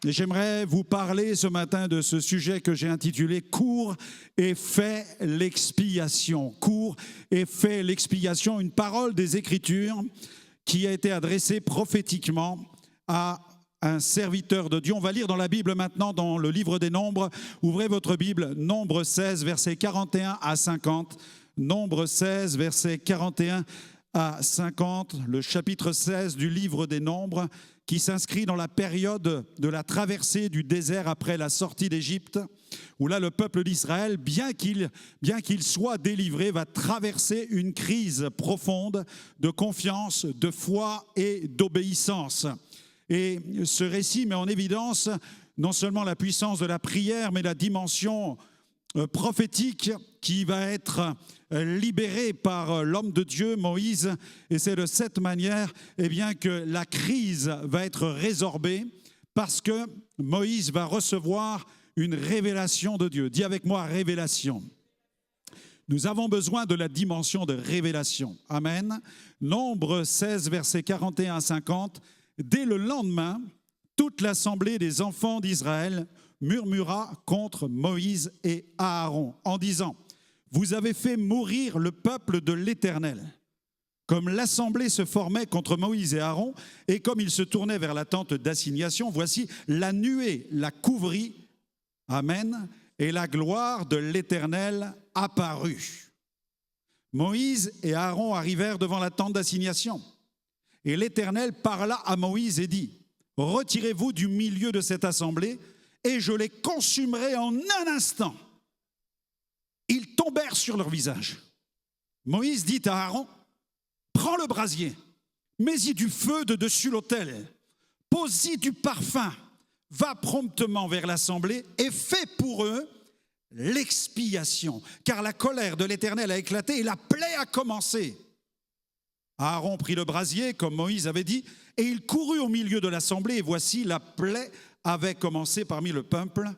Et j'aimerais vous parler ce matin de ce sujet que j'ai intitulé « Cours et fais l'expiation ». Cours et fais l'expiation, une parole des Écritures qui a été adressée prophétiquement à un serviteur de Dieu. On va lire dans la Bible maintenant, dans le livre des Nombres. Ouvrez votre Bible, Nombre 16, versets 41 à 50. Nombre 16, versets 41 à 50, le chapitre 16 du livre des Nombres, qui s'inscrit dans la période de la traversée du désert après la sortie d'Égypte, où là le peuple d'Israël, bien qu'il soit délivré, va traverser une crise profonde de confiance, de foi et d'obéissance. Et ce récit met en évidence non seulement la puissance de la prière, mais la dimension prophétique qui va être libérée par l'homme de Dieu, Moïse. Et c'est de cette manière que la crise va être résorbée, parce que Moïse va recevoir une révélation de Dieu. Dis avec moi, révélation. Nous avons besoin de la dimension de révélation. Amen. Nombre 16, versets 41 à 50. Dès le lendemain, toute l'assemblée des enfants d'Israël murmura contre Moïse et Aaron en disant : vous avez fait mourir le peuple de l'Éternel. Comme l'assemblée se formait contre Moïse et Aaron, et comme ils se tournaient vers la tente d'assignation, voici, la nuée la couvrit. Amen. Et la gloire de l'Éternel apparut. Moïse et Aaron arrivèrent devant la tente d'assignation. Et l'Éternel parla à Moïse et dit : retirez-vous du milieu de cette assemblée, et je les consumerai en un instant. Ils tombèrent sur leur visage. Moïse dit à Aaron : prends le brasier, mets-y du feu de dessus l'autel, pose-y du parfum, va promptement vers l'assemblée et fais pour eux l'expiation, car la colère de l'Éternel a éclaté et la plaie a commencé. Aaron prit le brasier, comme Moïse avait dit, et il courut au milieu de l'assemblée, et voici, la plaie avait commencé parmi le peuple.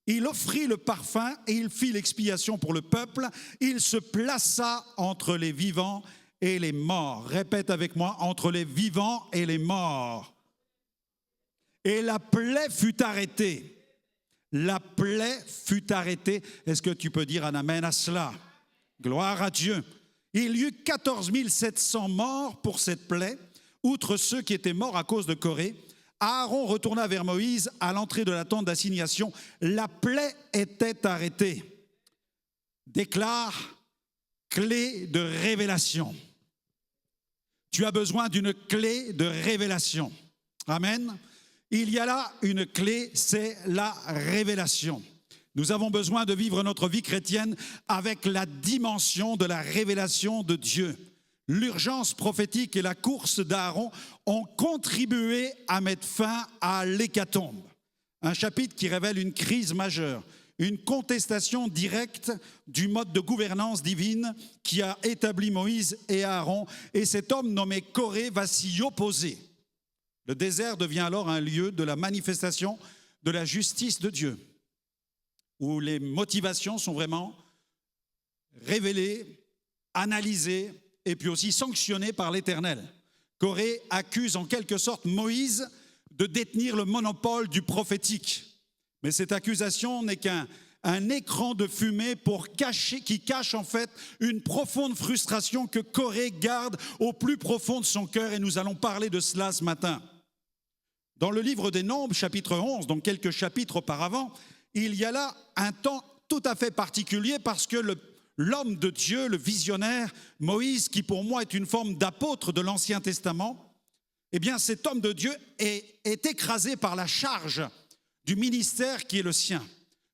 Il offrit le parfum et il fit l'expiation pour le peuple. Il se plaça entre les vivants et les morts. Répète avec moi, entre les vivants et les morts. Et la plaie fut arrêtée. La plaie fut arrêtée. Est-ce que tu peux dire un amen à cela? Gloire à Dieu. Il y eut 14 700 morts pour cette plaie, outre ceux qui étaient morts à cause de Corée. Aaron retourna vers Moïse à l'entrée de la tente d'assignation. La plaie était arrêtée. Déclare clé de révélation. Tu as besoin d'une clé de révélation. Amen. Il y a là une clé, c'est la révélation. Nous avons besoin de vivre notre vie chrétienne avec la dimension de la révélation de Dieu. L'urgence prophétique et la course d'Aaron ont contribué à mettre fin à l'hécatombe. Un chapitre qui révèle une crise majeure, une contestation directe du mode de gouvernance divine qui a établi Moïse et Aaron. Et cet homme nommé Corée va s'y opposer. Le désert devient alors un lieu de la manifestation de la justice de Dieu, où les motivations sont vraiment révélées, analysées, et puis aussi sanctionné par l'Éternel. Corée accuse en quelque sorte Moïse de détenir le monopole du prophétique. Mais cette accusation n'est qu'un écran de fumée qui cache en fait une profonde frustration que Corée garde au plus profond de son cœur, et nous allons parler de cela ce matin. Dans le livre des Nombres, chapitre 11, donc quelques chapitres auparavant, il y a là un temps tout à fait particulier, parce que l'homme de Dieu, le visionnaire, Moïse, qui pour moi est une forme d'apôtre de l'Ancien Testament, cet homme de Dieu est écrasé par la charge du ministère qui est le sien,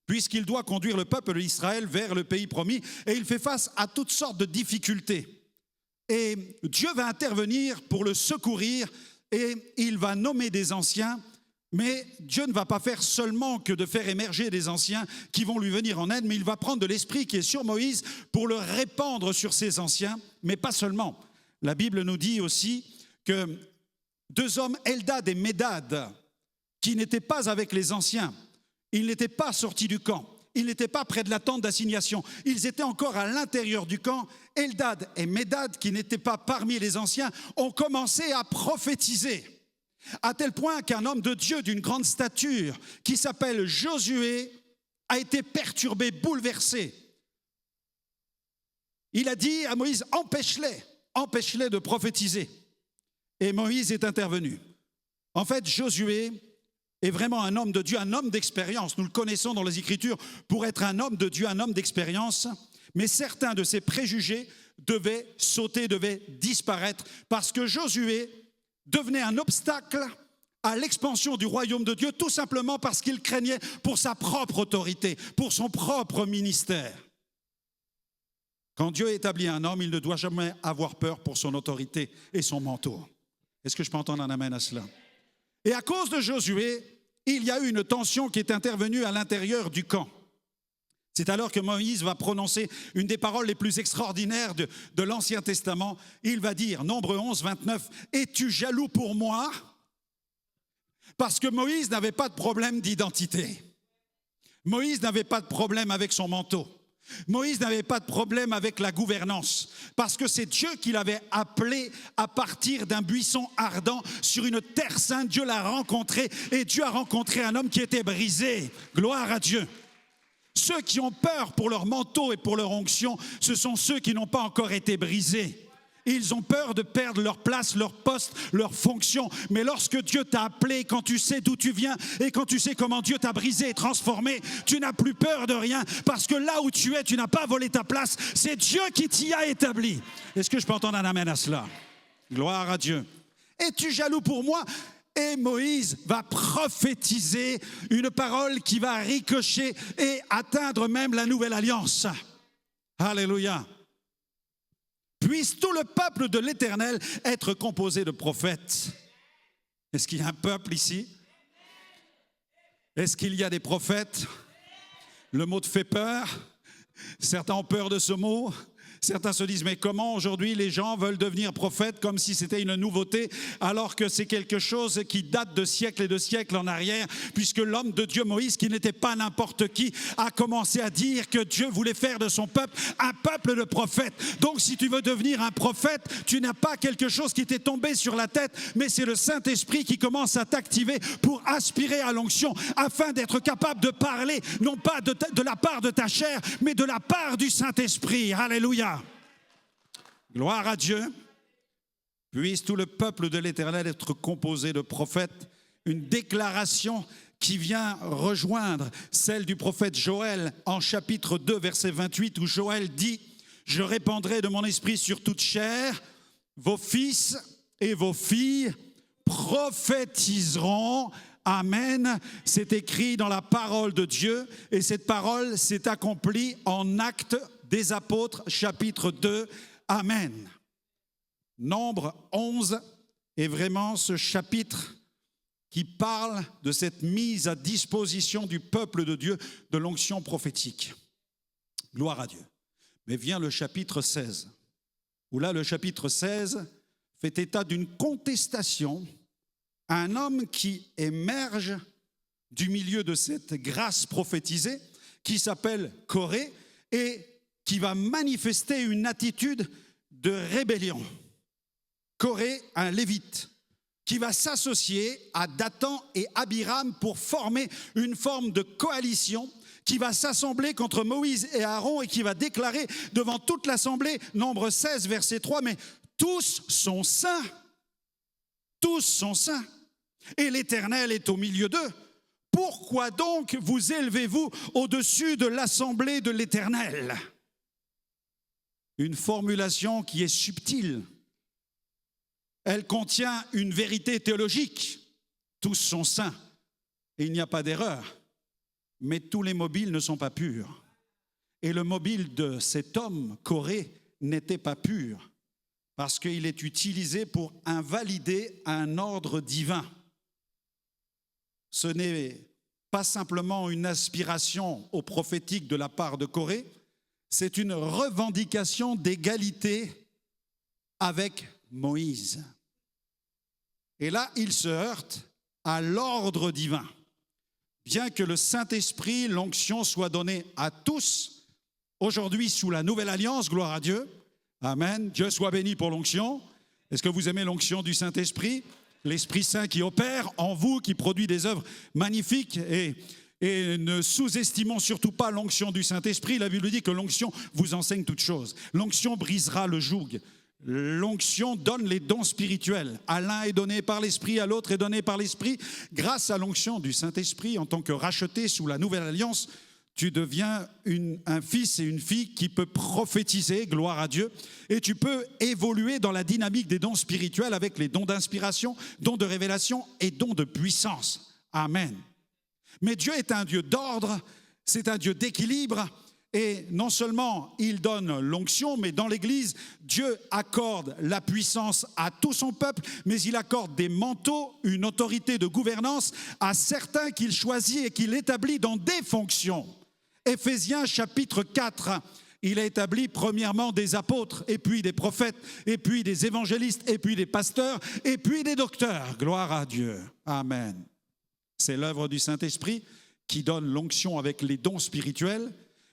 puisqu'il doit conduire le peuple d'Israël vers le pays promis, et il fait face à toutes sortes de difficultés. Et Dieu va intervenir pour le secourir, et il va nommer des anciens. Mais Dieu ne va pas faire seulement que de faire émerger des anciens qui vont lui venir en aide, mais il va prendre de l'esprit qui est sur Moïse pour le répandre sur ces anciens, mais pas seulement. La Bible nous dit aussi que 2 hommes, Eldad et Médad, qui n'étaient pas avec les anciens, ils n'étaient pas sortis du camp, ils n'étaient pas près de la tente d'assignation, ils étaient encore à l'intérieur du camp. Eldad et Médad, qui n'étaient pas parmi les anciens, ont commencé à prophétiser. À tel point qu'un homme de Dieu d'une grande stature, qui s'appelle Josué, a été perturbé, bouleversé. Il a dit à Moïse, empêche-les de prophétiser. Et Moïse est intervenu. En fait, Josué est vraiment un homme de Dieu, un homme d'expérience. Nous le connaissons dans les Écritures pour être un homme de Dieu, un homme d'expérience. Mais certains de ses préjugés devaient sauter, devaient disparaître, parce que Josué devenait un obstacle à l'expansion du royaume de Dieu, tout simplement parce qu'il craignait pour sa propre autorité, pour son propre ministère. Quand Dieu établit un homme, il ne doit jamais avoir peur pour son autorité et son manteau. Est-ce que je peux entendre un amen à cela? Et à cause de Josué, il y a eu une tension qui est intervenue à l'intérieur du camp. C'est alors que Moïse va prononcer une des paroles les plus extraordinaires de l'Ancien Testament. Il va dire, Nombre 11, 29, « Es-tu jaloux pour moi ?» Parce que Moïse n'avait pas de problème d'identité. Moïse n'avait pas de problème avec son manteau. Moïse n'avait pas de problème avec la gouvernance, parce que c'est Dieu qui l'avait appelé à partir d'un buisson ardent sur une terre sainte. Dieu l'a rencontré et Dieu a rencontré un homme qui était brisé. Gloire à Dieu. Ceux qui ont peur pour leur manteau et pour leur onction, ce sont ceux qui n'ont pas encore été brisés. Ils ont peur de perdre leur place, leur poste, leur fonction. Mais lorsque Dieu t'a appelé, quand tu sais d'où tu viens et quand tu sais comment Dieu t'a brisé et transformé, tu n'as plus peur de rien, parce que là où tu es, tu n'as pas volé ta place. C'est Dieu qui t'y a établi. Est-ce que je peux entendre un amen à cela? Gloire à Dieu. Es-tu jaloux pour moi? Et Moïse va prophétiser une parole qui va ricocher et atteindre même la nouvelle alliance. Alléluia. Puisse tout le peuple de l'Éternel être composé de prophètes. Est-ce qu'il y a un peuple ici? Est-ce qu'il y a des prophètes? Le mot te fait peur. Certains ont peur de ce mot. Certains se disent, mais comment aujourd'hui les gens veulent devenir prophètes comme si c'était une nouveauté, alors que c'est quelque chose qui date de siècles et de siècles en arrière, puisque l'homme de Dieu Moïse, qui n'était pas n'importe qui, a commencé à dire que Dieu voulait faire de son peuple un peuple de prophètes. Donc si tu veux devenir un prophète, tu n'as pas quelque chose qui t'est tombé sur la tête, mais c'est le Saint-Esprit qui commence à t'activer pour aspirer à l'onction, afin d'être capable de parler, non pas de la part de ta chair, mais de la part du Saint-Esprit. Alléluia. Gloire à Dieu. Puisse tout le peuple de l'Éternel être composé de prophètes. Une déclaration qui vient rejoindre celle du prophète Joël en chapitre 2, verset 28, où Joël dit « Je répandrai de mon esprit sur toute chair, vos fils et vos filles prophétiseront. » Amen. C'est écrit dans la parole de Dieu et cette parole s'est accomplie en Actes des Apôtres, chapitre 2. Amen. Nombre 11 est vraiment ce chapitre qui parle de cette mise à disposition du peuple de Dieu de l'onction prophétique. Gloire à Dieu. Mais vient le chapitre 16, où là le chapitre 16 fait état d'une contestation à un homme qui émerge du milieu de cette grâce prophétisée, qui s'appelle Coré, et qui va manifester une attitude de rébellion. Coré, un lévite, qui va s'associer à Dathan et Abiram pour former une forme de coalition qui va s'assembler contre Moïse et Aaron et qui va déclarer devant toute l'assemblée, Nombre 16, verset 3, mais tous sont saints. Tous sont saints. Et l'Éternel est au milieu d'eux. Pourquoi donc vous élevez-vous au-dessus de l'assemblée de l'Éternel? Une formulation qui est subtile. Elle contient une vérité théologique. Tous sont saints et il n'y a pas d'erreur. Mais tous les mobiles ne sont pas purs. Et le mobile de cet homme, Coré, n'était pas pur parce qu'il est utilisé pour invalider un ordre divin. Ce n'est pas simplement une aspiration au prophétique de la part de Coré, c'est une revendication d'égalité avec Moïse. Et là, il se heurte à l'ordre divin. Bien que le Saint-Esprit, l'onction soit donnée à tous, aujourd'hui sous la nouvelle alliance, gloire à Dieu, amen, Dieu soit béni pour l'onction. Est-ce que vous aimez l'onction du Saint-Esprit? l'Esprit Saint qui opère en vous, qui produit des œuvres magnifiques. Et ne sous-estimons surtout pas l'onction du Saint-Esprit. La Bible dit que l'onction vous enseigne toutes choses. L'onction brisera le joug. L'onction donne les dons spirituels. À l'un est donné par l'Esprit, à l'autre est donné par l'Esprit. Grâce à l'onction du Saint-Esprit, en tant que racheté sous la nouvelle alliance, tu deviens un fils et une fille qui peut prophétiser, gloire à Dieu, et tu peux évoluer dans la dynamique des dons spirituels avec les dons d'inspiration, dons de révélation et dons de puissance. Amen. Mais Dieu est un Dieu d'ordre, c'est un Dieu d'équilibre, et non seulement il donne l'onction, mais dans l'Église, Dieu accorde la puissance à tout son peuple, mais il accorde des manteaux, une autorité de gouvernance à certains qu'il choisit et qu'il établit dans des fonctions. Éphésiens chapitre 4, il a établi premièrement des apôtres, et puis des prophètes, et puis des évangélistes, et puis des pasteurs, et puis des docteurs. Gloire à Dieu. Amen. C'est l'œuvre du Saint-Esprit qui donne l'onction avec les dons spirituels,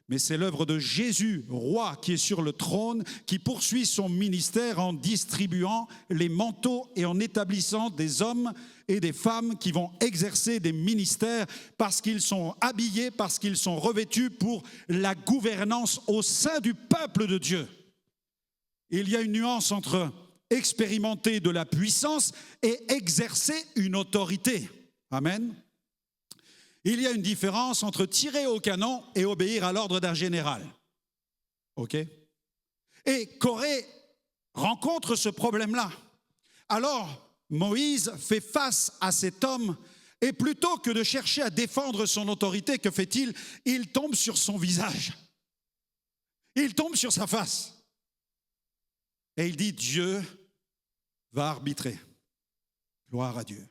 mais c'est l'œuvre de Jésus, roi, qui est sur le trône, qui poursuit son ministère en distribuant les manteaux et en établissant des hommes et des femmes qui vont exercer des ministères parce qu'ils sont habillés, parce qu'ils sont revêtus pour la gouvernance au sein du peuple de Dieu. Il y a une nuance entre expérimenter de la puissance et exercer une autorité. Amen. Il y a une différence entre tirer au canon et obéir à l'ordre d'un général. OK? Et Corée rencontre ce problème-là. Alors, Moïse fait face à cet homme et plutôt que de chercher à défendre son autorité, que fait-il? Il tombe sur son visage. Il tombe sur sa face. Et il dit, Dieu va arbitrer. Gloire à Dieu.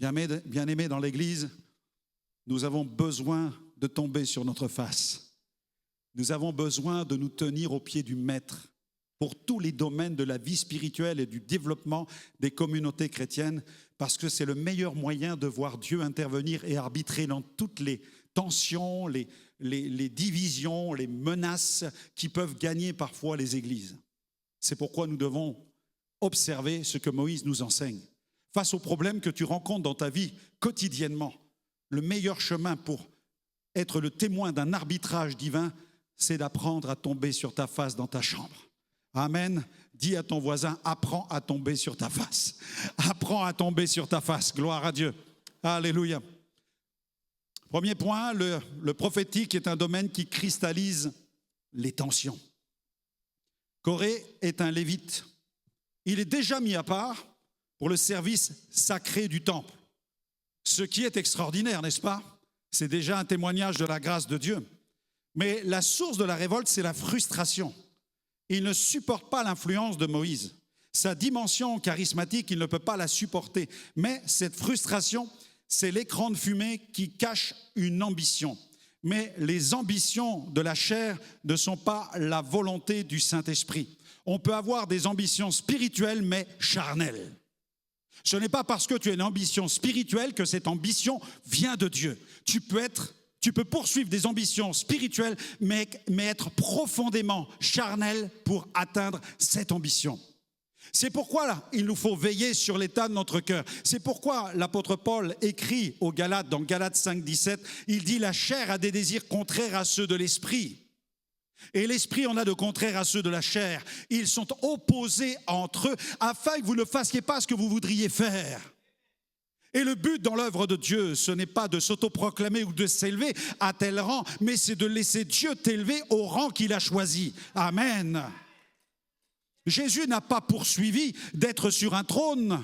Bien-aimés dans l'Église, nous avons besoin de tomber sur notre face. Nous avons besoin de nous tenir au pied du Maître pour tous les domaines de la vie spirituelle et du développement des communautés chrétiennes, parce que c'est le meilleur moyen de voir Dieu intervenir et arbitrer dans toutes les tensions, les divisions, les menaces qui peuvent gagner parfois les églises. C'est pourquoi nous devons observer ce que Moïse nous enseigne. Face aux problèmes que tu rencontres dans ta vie quotidiennement, le meilleur chemin pour être le témoin d'un arbitrage divin, c'est d'apprendre à tomber sur ta face dans ta chambre. Amen. Dis à ton voisin, apprends à tomber sur ta face. Apprends à tomber sur ta face. Gloire à Dieu. Alléluia. Premier point, le prophétique est un domaine qui cristallise les tensions. Corée est un lévite. Il est déjà mis à part pour le service sacré du temple. Ce qui est extraordinaire, n'est-ce pas? C'est déjà un témoignage de la grâce de Dieu. Mais la source de la révolte, c'est la frustration. Il ne supporte pas l'influence de Moïse. Sa dimension charismatique, il ne peut pas la supporter. Mais cette frustration, c'est l'écran de fumée qui cache une ambition. Mais les ambitions de la chair ne sont pas la volonté du Saint-Esprit. On peut avoir des ambitions spirituelles, mais charnelles. Ce n'est pas parce que tu as une ambition spirituelle que cette ambition vient de Dieu. Tu peux poursuivre des ambitions spirituelles, mais être profondément charnel pour atteindre cette ambition. C'est pourquoi là, il nous faut veiller sur l'état de notre cœur. C'est pourquoi l'apôtre Paul écrit aux Galates, dans Galates 5, 17, il dit « La chair a des désirs contraires à ceux de l'esprit. » Et l'esprit en a de contraires à ceux de la chair. Ils sont opposés entre eux afin que vous ne fassiez pas ce que vous voudriez faire. Et le but dans l'œuvre de Dieu, ce n'est pas de s'autoproclamer ou de s'élever à tel rang, mais c'est de laisser Dieu t'élever au rang qu'il a choisi. Amen. Jésus n'a pas poursuivi d'être sur un trône.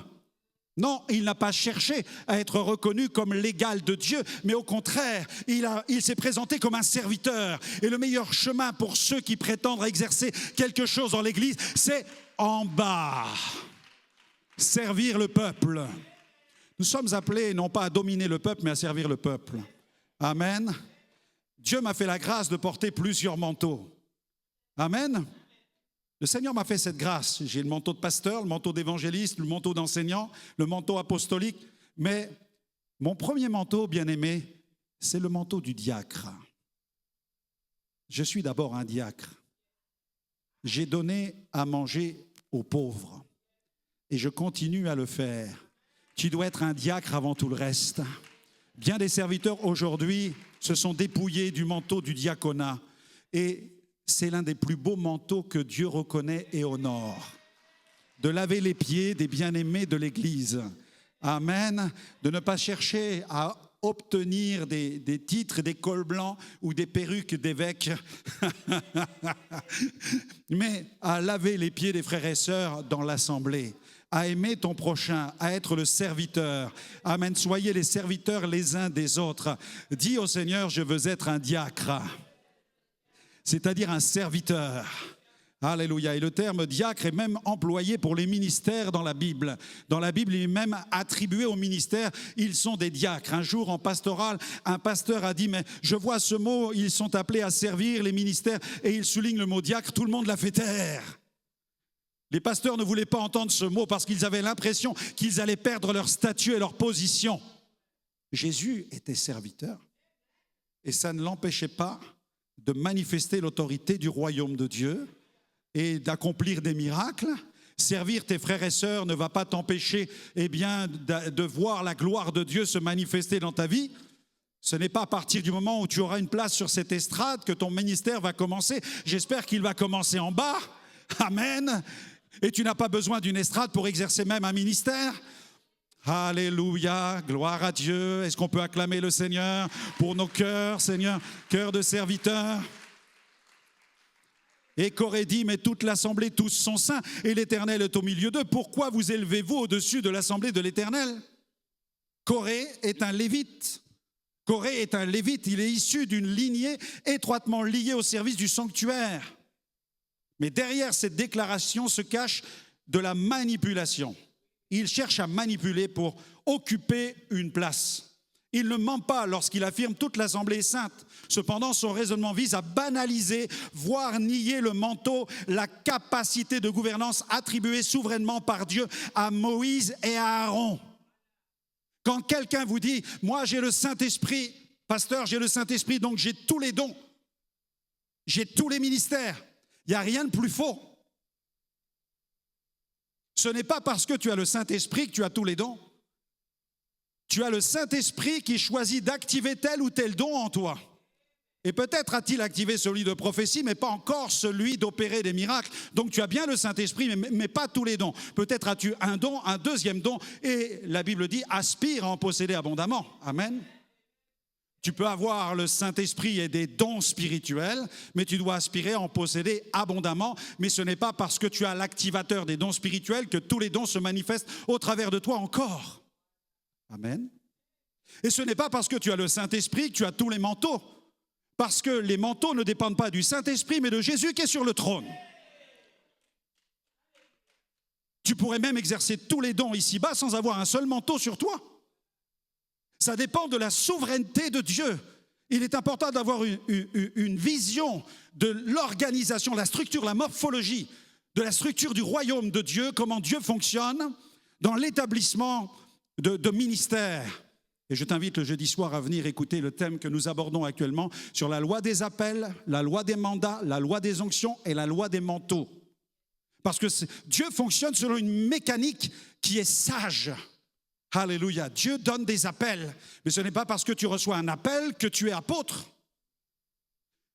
Non, il n'a pas cherché à être reconnu comme l'égal de Dieu, mais au contraire, il s'est présenté comme un serviteur. Et le meilleur chemin pour ceux qui prétendent exercer quelque chose dans l'Église, c'est en bas. Servir le peuple. Nous sommes appelés non pas à dominer le peuple, mais à servir le peuple. Amen. Dieu m'a fait la grâce de porter plusieurs manteaux. Amen. Le Seigneur m'a fait cette grâce. J'ai le manteau de pasteur, le manteau d'évangéliste, le manteau d'enseignant, le manteau apostolique. Mais mon premier manteau, bien-aimé, c'est le manteau du diacre. Je suis d'abord un diacre. J'ai donné à manger aux pauvres. Et je continue à le faire. Tu dois être un diacre avant tout le reste. Bien des serviteurs aujourd'hui se sont dépouillés du manteau du diaconat. Et c'est l'un des plus beaux manteaux que Dieu reconnaît et honore. De laver les pieds des bien-aimés de l'Église. Amen. De ne pas chercher à obtenir des titres, des cols blancs ou des perruques d'évêques, mais à laver les pieds des frères et sœurs dans l'assemblée, à aimer ton prochain, à être le serviteur. Amen. Soyez les serviteurs les uns des autres. Dis au Seigneur, je veux être un diacre, c'est-à-dire un serviteur. Alléluia. Et le terme diacre est même employé pour les ministères dans la Bible. Dans la Bible, il est même attribué aux ministères. Ils sont des diacres. Un jour, en pastoral, un pasteur a dit, mais je vois ce mot, ils sont appelés à servir les ministères. Et il souligne le mot diacre, tout le monde l'a fait taire. Les pasteurs ne voulaient pas entendre ce mot parce qu'ils avaient l'impression qu'ils allaient perdre leur statut et leur position. Jésus était serviteur. Et ça ne l'empêchait pas de manifester l'autorité du royaume de Dieu et d'accomplir des miracles. Servir tes frères et sœurs ne va pas t'empêcher de voir la gloire de Dieu se manifester dans ta vie. Ce n'est pas à partir du moment où tu auras une place sur cette estrade que ton ministère va commencer. J'espère qu'il va commencer en bas. Amen. Et tu n'as pas besoin d'une estrade pour exercer même un ministère. Alléluia, gloire à Dieu. Est-ce qu'on peut acclamer le Seigneur pour nos cœurs, Seigneur, cœurs de serviteurs? Et Corée dit, mais toute l'assemblée, tous sont saints, et l'Éternel est au milieu d'eux. Pourquoi vous élevez-vous au-dessus de l'assemblée de l'Éternel? Corée est un lévite. Corée est un lévite. Il est issu d'une lignée étroitement liée au service du sanctuaire. Mais derrière cette déclaration se cache de la manipulation. Il cherche à manipuler pour occuper une place. Il ne ment pas lorsqu'il affirme toute l'assemblée est sainte. Cependant, son raisonnement vise à banaliser, voire nier le manteau, la capacité de gouvernance attribuée souverainement par Dieu à Moïse et à Aaron. Quand quelqu'un vous dit, moi j'ai le Saint-Esprit, pasteur, j'ai le Saint-Esprit, donc j'ai tous les dons, j'ai tous les ministères, il n'y a rien de plus faux. Ce n'est pas parce que tu as le Saint-Esprit que tu as tous les dons. Tu as le Saint-Esprit qui choisit d'activer tel ou tel don en toi. Et peut-être a-t-il activé celui de prophétie, mais pas encore celui d'opérer des miracles. Donc tu as bien le Saint-Esprit, mais pas tous les dons. Peut-être as-tu un don, un deuxième don, et la Bible dit, aspire à en posséder abondamment. Amen. Tu peux avoir le Saint-Esprit et des dons spirituels, mais tu dois aspirer à en posséder abondamment. Mais ce n'est pas parce que tu as l'activateur des dons spirituels que tous les dons se manifestent au travers de toi encore. Amen. Et ce n'est pas parce que tu as le Saint-Esprit que tu as tous les manteaux. Parce que les manteaux ne dépendent pas du Saint-Esprit, mais de Jésus qui est sur le trône. Tu pourrais même exercer tous les dons ici-bas sans avoir un seul manteau sur toi. Ça dépend de la souveraineté de Dieu. Il est important d'avoir une vision de l'organisation, la structure, la morphologie de la structure du royaume de Dieu, comment Dieu fonctionne dans l'établissement de ministères. Et je t'invite le jeudi soir à venir écouter le thème que nous abordons actuellement sur la loi des appels, la loi des mandats, la loi des onctions et la loi des manteaux. Parce que Dieu fonctionne selon une mécanique qui est sage. Alléluia. Dieu donne des appels, mais ce n'est pas parce que tu reçois un appel que tu es apôtre.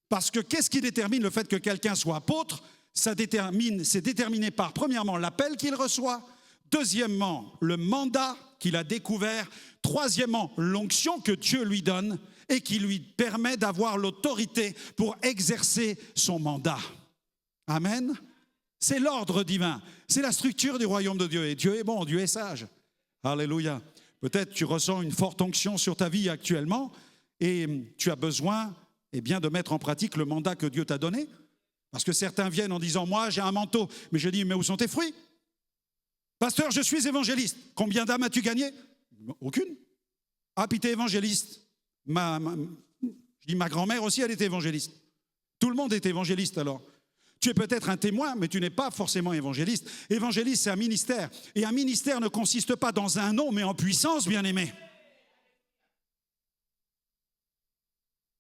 Parce que qu'est-ce qui détermine le fait que quelqu'un soit apôtre? C'est déterminé par, premièrement, l'appel qu'il reçoit, deuxièmement, le mandat qu'il a découvert, troisièmement, l'onction que Dieu lui donne et qui lui permet d'avoir l'autorité pour exercer son mandat. Amen. C'est l'ordre divin, c'est la structure du royaume de Dieu. Et Dieu est bon, Dieu est sage. Alléluia. Peut-être tu ressens une forte onction sur ta vie actuellement et tu as besoin de mettre en pratique le mandat que Dieu t'a donné. Parce que certains viennent en disant, moi j'ai un manteau, mais je dis, mais où sont tes fruits? Pasteur, je suis évangéliste. Combien d'âmes as-tu gagné? Aucune. Ah, puis t'es évangéliste. Ma grand-mère aussi, elle était évangéliste. Tout le monde est évangéliste alors. Tu es peut-être un témoin, mais tu n'es pas forcément évangéliste. Évangéliste, c'est un ministère. Et un ministère ne consiste pas dans un nom, mais en puissance, bien-aimé.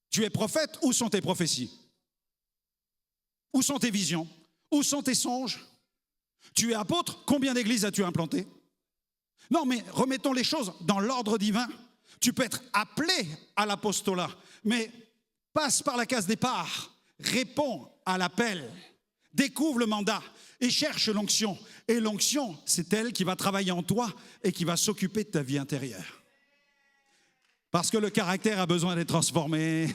Tu es prophète, où sont tes prophéties? Où sont tes visions? Où sont tes songes? Tu es apôtre, combien d'églises as-tu implanté? Non, mais remettons les choses dans l'ordre divin. Tu peux être appelé à l'apostolat, mais passe par la case départ, réponds à l'appel, découvre le mandat et cherche l'onction. Et l'onction, c'est elle qui va travailler en toi et qui va s'occuper de ta vie intérieure. Parce que le caractère a besoin d'être transformé.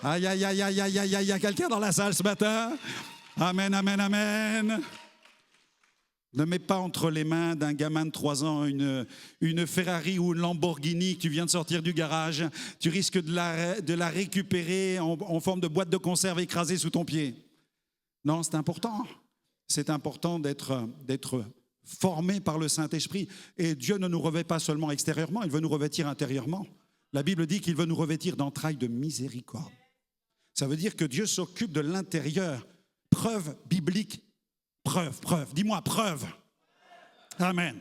Aïe, aïe, aïe, aïe, aïe, aïe, aïe, il y a quelqu'un dans la salle ce matin? Amen, amen, amen. Ne mets pas entre les mains d'un gamin de 3 ans une Ferrari ou une Lamborghini que tu viens de sortir du garage. Tu risques de la récupérer en forme de boîte de conserve écrasée sous ton pied. Non, c'est important. C'est important d'être formé par le Saint-Esprit. Et Dieu ne nous revêt pas seulement extérieurement, il veut nous revêtir intérieurement. La Bible dit qu'il veut nous revêtir d'entrailles de miséricorde. Ça veut dire que Dieu s'occupe de l'intérieur. Preuve biblique. Preuve. Dis-moi, preuve. Amen.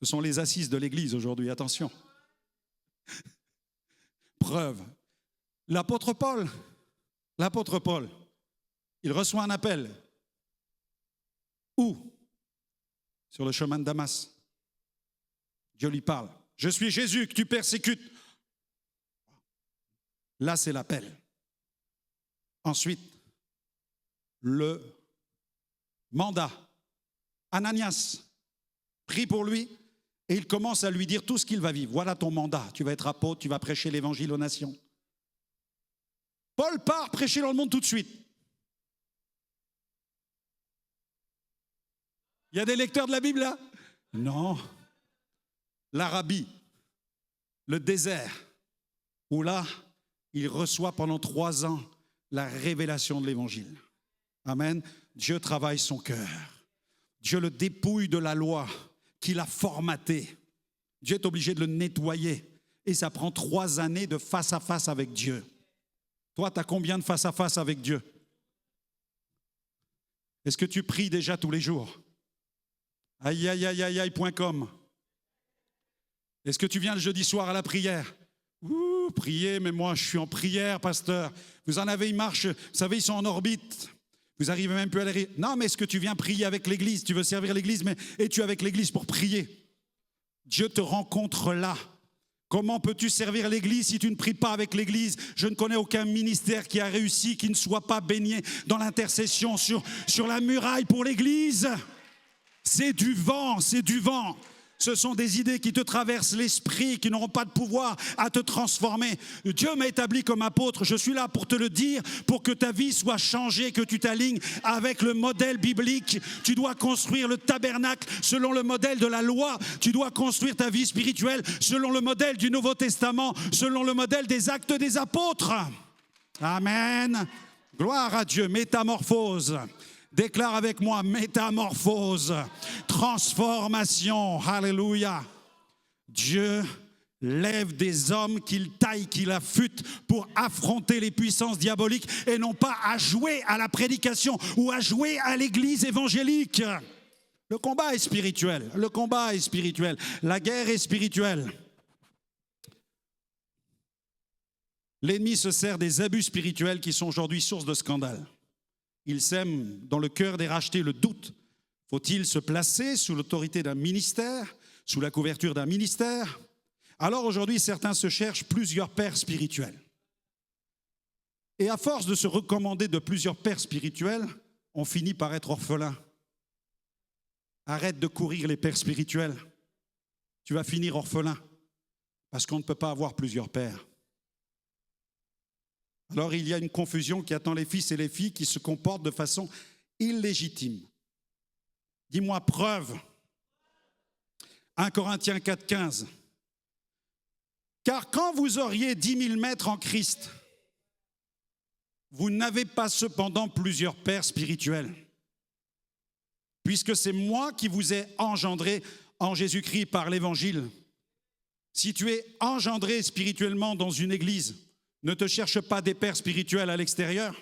Ce sont les assises de l'Église aujourd'hui, attention. Preuve. L'apôtre Paul, il reçoit un appel. Où? Sur le chemin de Damas. Dieu lui parle. Je suis Jésus que tu persécutes. Là, c'est l'appel. Ensuite, le mandat. Ananias prie pour lui et il commence à lui dire tout ce qu'il va vivre. Voilà ton mandat. Tu vas être apôtre, tu vas prêcher l'évangile aux nations. Paul part prêcher dans le monde tout de suite. Il y a des lecteurs de la Bible là? Non. L'Arabie, le désert, où là, il reçoit pendant 3 ans la révélation de l'évangile. Amen. Dieu travaille son cœur. Dieu le dépouille de la loi qu'il a formatée. Dieu est obligé de le nettoyer. Et ça prend 3 années de face à face avec Dieu. Toi, tu as combien de face à face avec Dieu? Est-ce que tu pries déjà tous les jours? Aïe, aïe, aïe, aïe, aïe.com. Est-ce que tu viens le jeudi soir à la prière? Ouh, prier, mais moi je suis en prière, pasteur. Vous en avez, ils marchent, vous savez, ils sont en orbite. Vous n'arrivez même plus à les... Non, mais est-ce que tu viens prier avec l'Église? Tu veux servir l'Église, mais es-tu avec l'Église pour prier? Dieu te rencontre là. Comment peux-tu servir l'Église si tu ne pries pas avec l'Église? Je ne connais aucun ministère qui a réussi, qui ne soit pas baigné dans l'intercession sur la muraille pour l'Église. C'est du vent, c'est du vent. Ce sont des idées qui te traversent l'esprit, qui n'auront pas de pouvoir à te transformer. Dieu m'a établi comme apôtre. Je suis là pour te le dire, pour que ta vie soit changée, que tu t'alignes avec le modèle biblique. Tu dois construire le tabernacle selon le modèle de la loi. Tu dois construire ta vie spirituelle selon le modèle du Nouveau Testament, selon le modèle des Actes des Apôtres. Amen. Gloire à Dieu. Métamorphose. Déclare avec moi, métamorphose, transformation, alléluia. Dieu lève des hommes qu'il taille, qu'il affûte pour affronter les puissances diaboliques et non pas à jouer à la prédication ou à jouer à l'église évangélique. Le combat est spirituel, la guerre est spirituelle. L'ennemi se sert des abus spirituels qui sont aujourd'hui source de scandale. Il sème dans le cœur des rachetés le doute. Faut-il se placer sous l'autorité d'un ministère, sous la couverture d'un ministère? Alors aujourd'hui, certains se cherchent plusieurs pères spirituels. Et à force de se recommander de plusieurs pères spirituels, on finit par être orphelin. Arrête de courir les pères spirituels. Tu vas finir orphelin parce qu'on ne peut pas avoir plusieurs pères. Alors il y a une confusion qui attend les fils et les filles qui se comportent de façon illégitime. Dis-moi preuve. 1 Corinthiens 4,15. Car quand vous auriez 10 000 maîtres en Christ, vous n'avez pas cependant plusieurs pères spirituels. Puisque c'est moi qui vous ai engendré en Jésus-Christ par l'Évangile. Si tu es engendré spirituellement dans une église, ne te cherche pas des pères spirituels à l'extérieur.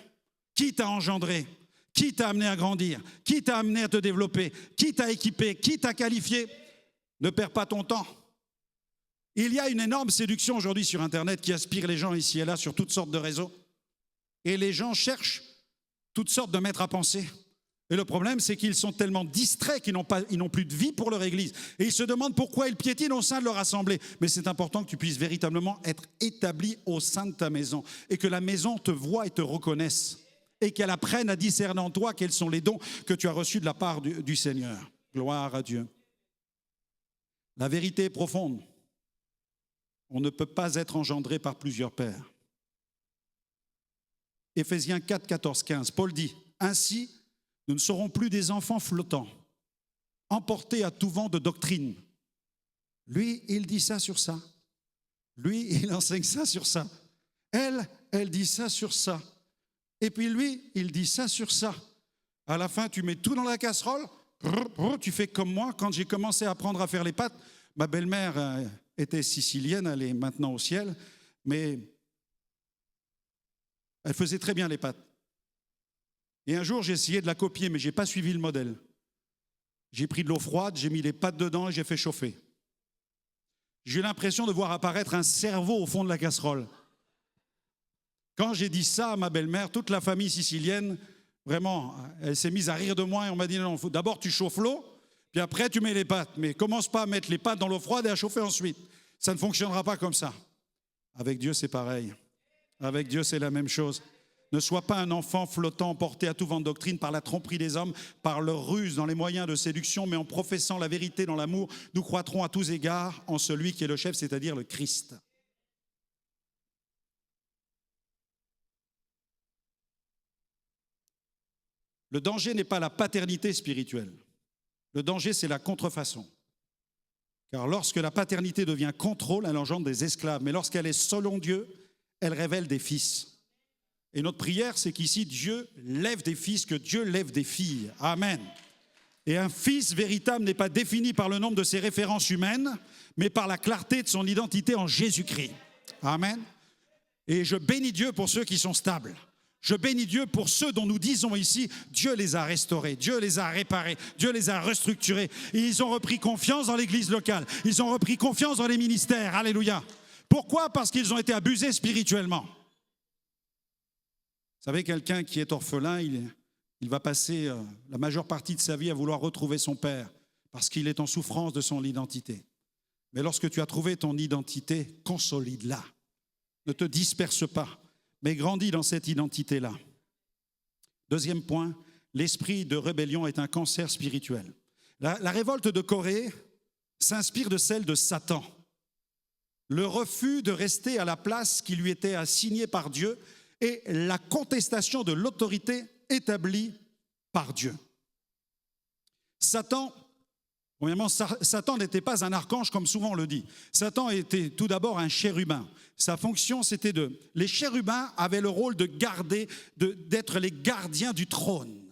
Qui t'a engendré? Qui t'a amené à grandir? Qui t'a amené à te développer? Qui t'a équipé? Qui t'a qualifié? Ne perds pas ton temps. Il y a une énorme séduction aujourd'hui sur Internet qui aspire les gens ici et là sur toutes sortes de réseaux. Et les gens cherchent toutes sortes de maîtres à penser. Et le problème, c'est qu'ils sont tellement distraits qu'ils n'ont plus de vie pour leur Église. Et ils se demandent pourquoi ils piétinent au sein de leur assemblée. Mais c'est important que tu puisses véritablement être établi au sein de ta maison et que la maison te voie et te reconnaisse et qu'elle apprenne à discerner en toi quels sont les dons que tu as reçus de la part du Seigneur. Gloire à Dieu. La vérité est profonde. On ne peut pas être engendré par plusieurs pères. Éphésiens 4, 14, 15. Paul dit, « Ainsi, nous ne serons plus des enfants flottants, emportés à tout vent de doctrine. » Lui, il dit ça sur ça. Lui, il enseigne ça sur ça. Elle dit ça sur ça. Et puis lui, il dit ça sur ça. À la fin, tu mets tout dans la casserole. Tu fais comme moi. Quand j'ai commencé à apprendre à faire les pâtes, ma belle-mère était sicilienne, elle est maintenant au ciel, mais elle faisait très bien les pâtes. Et un jour, j'ai essayé de la copier, mais je n'ai pas suivi le modèle. J'ai pris de l'eau froide, j'ai mis les pâtes dedans et j'ai fait chauffer. J'ai eu l'impression de voir apparaître un cerveau au fond de la casserole. Quand j'ai dit ça à ma belle-mère, toute la famille sicilienne, vraiment, elle s'est mise à rire de moi et on m'a dit non, d'abord tu chauffes l'eau, puis après tu mets les pâtes. Mais commence pas à mettre les pâtes dans l'eau froide et à chauffer ensuite. Ça ne fonctionnera pas comme ça. Avec Dieu, c'est pareil. Avec Dieu, c'est la même chose. Ne sois pas un enfant flottant, emporté à tout vent de doctrine par la tromperie des hommes, par leur ruse dans les moyens de séduction, mais en professant la vérité dans l'amour, nous croîtrons à tous égards en celui qui est le chef, c'est-à-dire le Christ. Le danger n'est pas la paternité spirituelle. Le danger, c'est la contrefaçon. Car lorsque la paternité devient contrôle, elle engendre des esclaves. Mais lorsqu'elle est selon Dieu, elle révèle des fils. Et notre prière, c'est qu'ici, Dieu lève des fils, que Dieu lève des filles. Amen. Et un fils véritable n'est pas défini par le nombre de ses références humaines, mais par la clarté de son identité en Jésus-Christ. Amen. Et je bénis Dieu pour ceux qui sont stables. Je bénis Dieu pour ceux dont nous disons ici, Dieu les a restaurés, Dieu les a réparés, Dieu les a restructurés. Et ils ont repris confiance dans l'église locale, ils ont repris confiance dans les ministères. Alléluia. Pourquoi? Parce qu'ils ont été abusés spirituellement. Vous savez, quelqu'un qui est orphelin, il va passer la majeure partie de sa vie à vouloir retrouver son père parce qu'il est en souffrance de son identité. Mais lorsque tu as trouvé ton identité, consolide-la. Ne te disperse pas, mais grandis dans cette identité-là. Deuxième point, l'esprit de rébellion est un cancer spirituel. La révolte de Corée s'inspire de celle de Satan. Le refus de rester à la place qui lui était assignée par Dieu et la contestation de l'autorité établie par Dieu. Satan n'était pas un archange comme souvent on le dit. Satan était tout d'abord un chérubin. Sa fonction, c'était les chérubins avaient le rôle de garder, d'être les gardiens du trône.